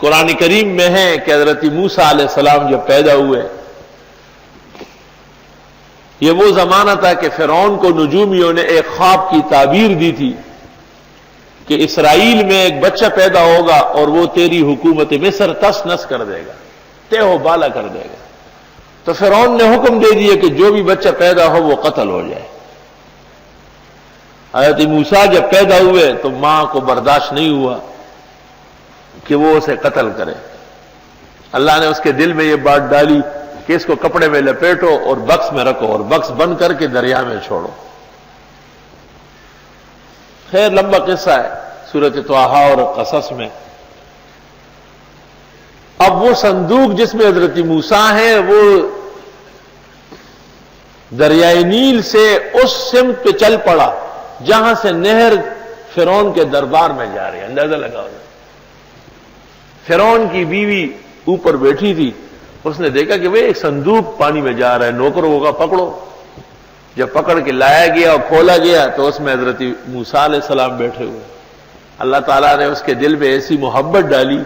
قرآن کریم میں ہے کہ حضرت موسیٰ علیہ السلام جب پیدا ہوئے، یہ وہ زمانہ تھا کہ فرعون کو نجومیوں نے ایک خواب کی تعبیر دی تھی کہ اسرائیل میں ایک بچہ پیدا ہوگا اور وہ تیری حکومت مصر تس نس کر دے گا، تہو بالا کر دے گا۔ تو فرعون نے حکم دے دیا کہ جو بھی بچہ پیدا ہو وہ قتل ہو جائے۔ حضرت موسیٰ جب پیدا ہوئے تو ماں کو برداشت نہیں ہوا کہ وہ اسے قتل کرے۔ اللہ نے اس کے دل میں یہ بات ڈالی کہ اس کو کپڑے میں لپیٹو اور بکس میں رکھو اور بکس بند کر کے دریا میں چھوڑو۔ خیر لمبا قصہ ہے سورۃ طٰہٰ اور قصص میں۔ اب وہ صندوق جس میں حضرت موسیٰ ہیں وہ دریائے نیل سے اس سمت پہ چل پڑا جہاں سے نہر فرعون کے دربار میں جا رہی ہے۔ اندازہ لگاؤ، فرعون کی بیوی اوپر بیٹھی تھی، اس نے دیکھا کہ وہ ایک صندوق پانی میں جا رہا ہے، نوکروں کا پکڑو۔ جب پکڑ کے لایا گیا اور کھولا گیا تو اس میں حضرت موسیٰ علیہ السلام بیٹھے ہوئے۔ اللہ تعالیٰ نے اس کے دل میں ایسی محبت ڈالی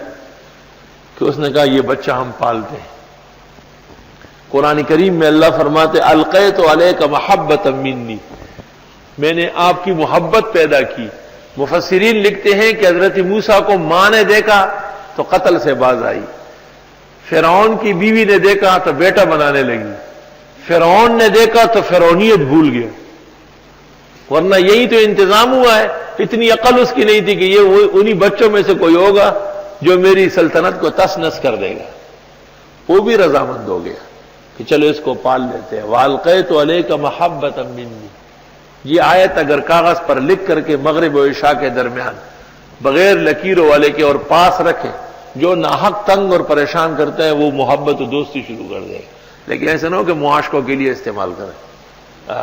کہ اس نے کہا یہ بچہ ہم پالتے ہیں۔ قرآن کریم میں اللہ فرماتے القیت علیک محبۃ منی، میں نے آپ کی محبت پیدا کی۔ مفسرین لکھتے ہیں کہ حضرت موسیٰ کو ماں نے دیکھا تو قتل سے باز آئی، فرعون کی بیوی نے دیکھا تو بیٹا بنانے لگی، فرعون نے دیکھا تو فرعونیت بھول گیا، ورنہ یہی تو انتظام ہوا ہے۔ اتنی عقل اس کی نہیں تھی کہ یہ انہی بچوں میں سے کوئی ہوگا جو میری سلطنت کو تس نس کر دے گا۔ وہ بھی رضامند ہو گیا کہ چلو اس کو پال لیتے ہیں۔ وَأَلْقَيْتُ عَلَيْكَ مَحَبَّةً مِّنِّي، یہ آیت اگر کاغذ پر لکھ کر کے مغرب و عشاء کے درمیان بغیر لکیروں والے کے اور پاس رکھے، جو ناحق تنگ اور پریشان کرتا ہے وہ محبت و دوستی شروع کر دے، لیکن ایسا نہ ہو کہ معاشقوں کے لیے استعمال کرے۔